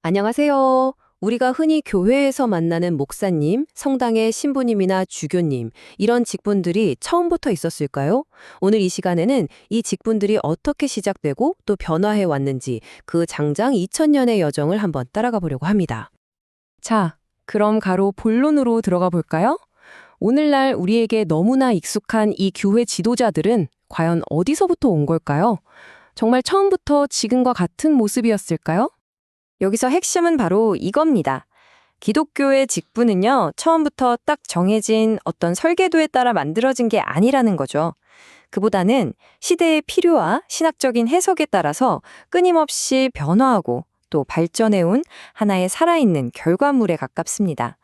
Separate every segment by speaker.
Speaker 1: 안녕하세요. 우리가 흔히 교회에서 만나는 목사님, 성당의 신부님이나 주교님, 이런 직분들이 처음부터 있었을까요? 오늘 이 시간에는 이 직분들이 어떻게 시작되고 또 변화해 왔는지 그 장장 2000년의 여정을 한번 따라가 보려고 합니다.
Speaker 2: 자, 그럼 가로 본론으로 들어가 볼까요? 오늘날 우리에게 너무나 익숙한 이 교회 지도자들은 과연 어디서부터 온 걸까요? 정말 처음부터 지금과 같은 모습이었을까요?
Speaker 3: 여기서 핵심은 바로 이겁니다. 기독교의 직분은요, 처음부터 딱 정해진 어떤 설계도에 따라 만들어진 게 아니라는 거죠. 그보다는 시대의 필요와 신학적인 해석에 따라서 끊임없이 변화하고 또 발전해온 하나의 살아있는 결과물에 가깝습니다.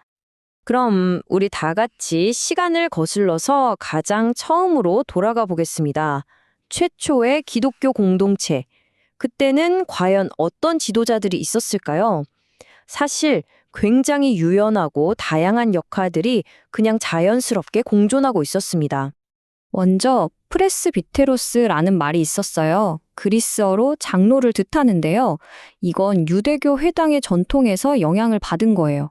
Speaker 3: 그럼 우리 다 같이 시간을 거슬러서 가장 처음으로 돌아가 보겠습니다. 최초의 기독교 공동체. 그때는 과연 어떤 지도자들이 있었을까요? 사실 굉장히 유연하고 다양한 역할들이 그냥 자연스럽게 공존하고 있었습니다. 먼저 프레스비테로스라는 말이 있었어요. 그리스어로 장로를 뜻하는데요. 이건 유대교 회당의 전통에서 영향을 받은 거예요.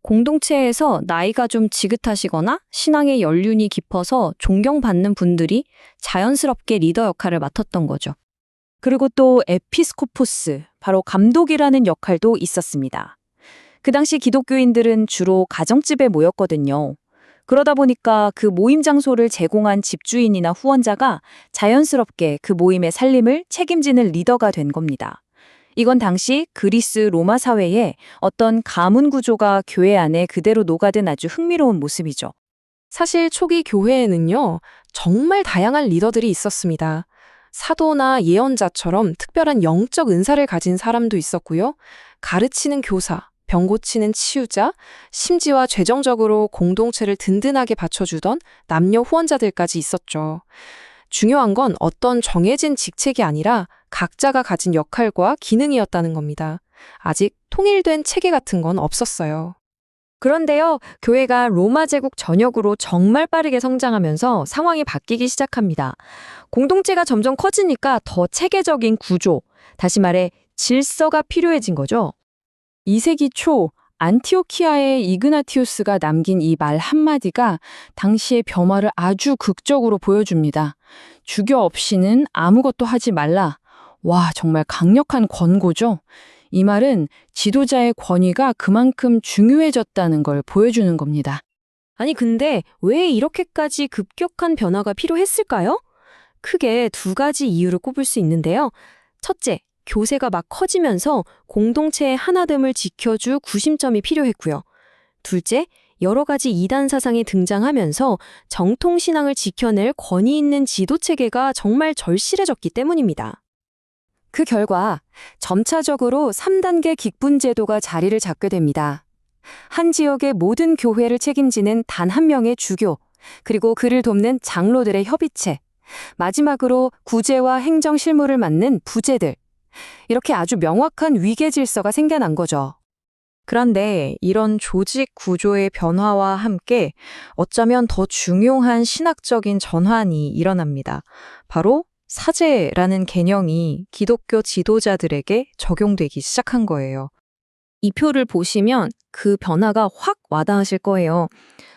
Speaker 3: 공동체에서 나이가 좀 지긋하시거나 신앙의 연륜이 깊어서 존경받는 분들이 자연스럽게 리더 역할을 맡았던 거죠.
Speaker 2: 그리고 또 에피스코포스, 바로 감독이라는 역할도 있었습니다. 그 당시 기독교인들은 주로 가정집에 모였거든요. 그러다 보니까 그 모임 장소를 제공한 집주인이나 후원자가 자연스럽게 그 모임의 살림을 책임지는 리더가 된 겁니다. 이건 당시 그리스 로마 사회의 어떤 가문 구조가 교회 안에 그대로 녹아든 아주 흥미로운 모습이죠.
Speaker 1: 사실 초기 교회에는요, 정말 다양한 리더들이 있었습니다. 사도나 예언자처럼 특별한 영적 은사를 가진 사람도 있었고요. 가르치는 교사, 병 고치는 치유자, 심지어 재정적으로 공동체를 든든하게 받쳐주던 남녀 후원자들까지 있었죠. 중요한 건 어떤 정해진 직책이 아니라 각자가 가진 역할과 기능이었다는 겁니다. 아직 통일된 체계 같은 건 없었어요.
Speaker 3: 그런데요, 교회가 로마 제국 전역으로 정말 빠르게 성장하면서 상황이 바뀌기 시작합니다. 공동체가 점점 커지니까 더 체계적인 구조, 다시 말해 질서가 필요해진 거죠.
Speaker 2: 2세기 초 안티오키아의 이그나티우스가 남긴 이 말 한마디가 당시의 변화를 아주 극적으로 보여줍니다. 주교 없이는 아무것도 하지 말라. 와, 정말 강력한 권고죠. 이 말은 지도자의 권위가 그만큼 중요해졌다는 걸 보여주는 겁니다.
Speaker 3: 아니, 근데 왜 이렇게까지 급격한 변화가 필요했을까요? 크게 두 가지 이유를 꼽을 수 있는데요. 첫째, 교세가 막 커지면서 공동체의 하나됨을 지켜줄 구심점이 필요했고요. 둘째, 여러 가지 이단 사상이 등장하면서 정통신앙을 지켜낼 권위 있는 지도체계가 정말 절실해졌기 때문입니다. 그 결과 점차적으로 3단계 직분제도가 자리를 잡게 됩니다. 한 지역의 모든 교회를 책임지는 단 한 명의 주교, 그리고 그를 돕는 장로들의 협의체, 마지막으로 구제와 행정 실무를 맡는 부제들, 이렇게 아주 명확한 위계 질서가 생겨난 거죠.
Speaker 4: 그런데 이런 조직 구조의 변화와 함께 어쩌면 더 중요한 신학적인 전환이 일어납니다. 바로 사제라는 개념이 기독교 지도자들에게 적용되기 시작한 거예요.
Speaker 3: 이 표를 보시면 그 변화가 확 와닿으실 거예요.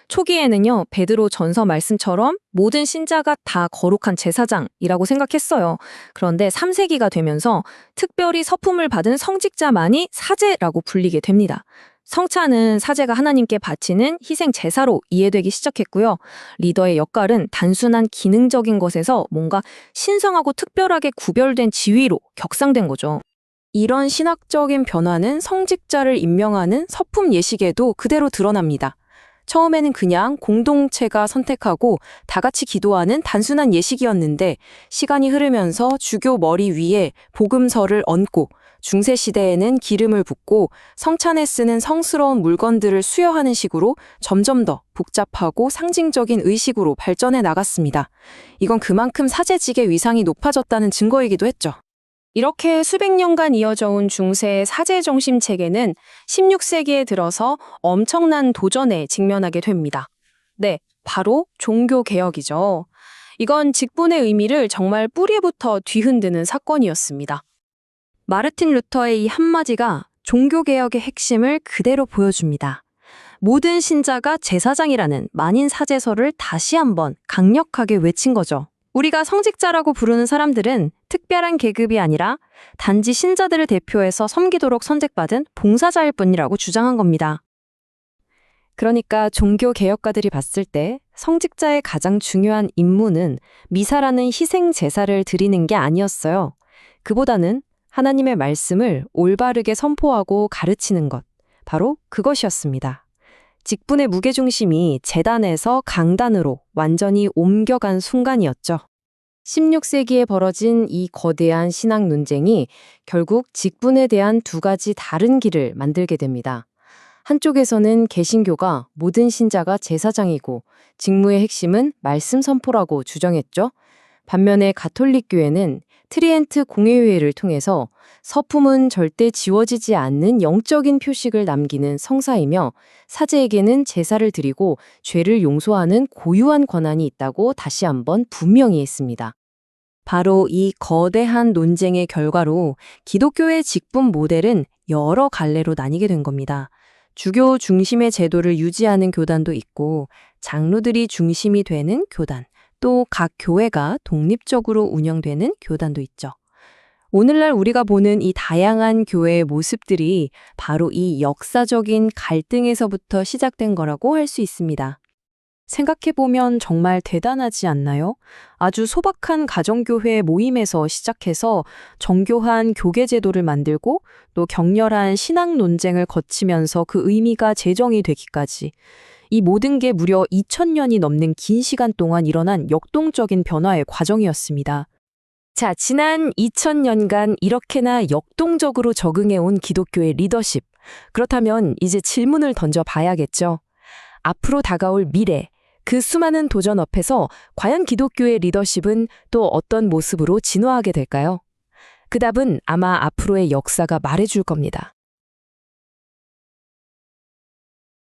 Speaker 3: 초기에는요, 베드로 전서 말씀처럼 모든 신자가 다 거룩한 제사장이라고 생각했어요. 그런데 3세기가 되면서 특별히 서품을 받은 성직자만이 사제라고 불리게 됩니다. 성찬은 사제가 하나님께 바치는 희생 제사로 이해되기 시작했고요. 리더의 역할은 단순한 기능적인 것에서 뭔가 신성하고 특별하게 구별된 지위로 격상된 거죠. 이런 신학적인 변화는 성직자를 임명하는 서품 예식에도 그대로 드러납니다. 처음에는 그냥 공동체가 선택하고 다 같이 기도하는 단순한 예식이었는데 시간이 흐르면서 주교 머리 위에 복음서를 얹고 중세시대에는 기름을 붓고 성찬에 쓰는 성스러운 물건들을 수여하는 식으로 점점 더 복잡하고 상징적인 의식으로 발전해 나갔습니다. 이건 그만큼 사제직의 위상이 높아졌다는 증거이기도 했죠. 이렇게 수백 년간 이어져 온 중세의 사제 중심 체계는 16세기에 들어서 엄청난 도전에 직면하게 됩니다. 네, 바로 종교개혁이죠. 이건 직분의 의미를 정말 뿌리부터 뒤흔드는 사건이었습니다. 마르틴 루터의 이 한마디가 종교개혁의 핵심을 그대로 보여줍니다. 모든 신자가 제사장이라는 만인 사제서를 다시 한번 강력하게 외친 거죠. 우리가 성직자라고 부르는 사람들은 특별한 계급이 아니라 단지 신자들을 대표해서 섬기도록 선택받은 봉사자일 뿐이라고 주장한 겁니다. 그러니까 종교 개혁가들이 봤을 때 성직자의 가장 중요한 임무는 미사라는 희생 제사를 드리는 게 아니었어요. 그보다는 하나님의 말씀을 올바르게 선포하고 가르치는 것, 바로 그것이었습니다. 직분의 무게중심이 제단에서 강단으로 완전히 옮겨간 순간이었죠. 16세기에 벌어진 이 거대한 신학 논쟁이 결국 직분에 대한 두 가지 다른 길을 만들게 됩니다. 한쪽에서는 개신교가 모든 신자가 제사장이고 직무의 핵심은 말씀 선포라고 주장했죠. 반면에 가톨릭교회는 트리엔트 공회회를 통해서 서품은 절대 지워지지 않는 영적인 표식을 남기는 성사이며 사제에게는 제사를 드리고 죄를 용서하는 고유한 권한이 있다고 다시 한번 분명히 했습니다. 바로 이 거대한 논쟁의 결과로 기독교의 직분 모델은 여러 갈래로 나뉘게 된 겁니다. 주교 중심의 제도를 유지하는 교단도 있고 장로들이 중심이 되는 교단, 또 각 교회가 독립적으로 운영되는 교단도 있죠. 오늘날 우리가 보는 이 다양한 교회의 모습들이 바로 이 역사적인 갈등에서부터 시작된 거라고 할 수 있습니다. 생각해보면 정말 대단하지 않나요? 아주 소박한 가정교회 모임에서 시작해서 정교한 교계제도를 만들고 또 격렬한 신학 논쟁을 거치면서 그 의미가 제정이 되기까지 이 모든 게 무려 2000년이 넘는 긴 시간 동안 일어난 역동적인 변화의 과정이었습니다. 자, 지난 2000년간 이렇게나 역동적으로 적응해온 기독교의 리더십. 그렇다면 이제 질문을 던져봐야겠죠. 앞으로 다가올 미래, 그 수많은 도전 앞에서 과연 기독교의 리더십은 또 어떤 모습으로 진화하게 될까요? 그 답은 아마 앞으로의 역사가 말해줄 겁니다.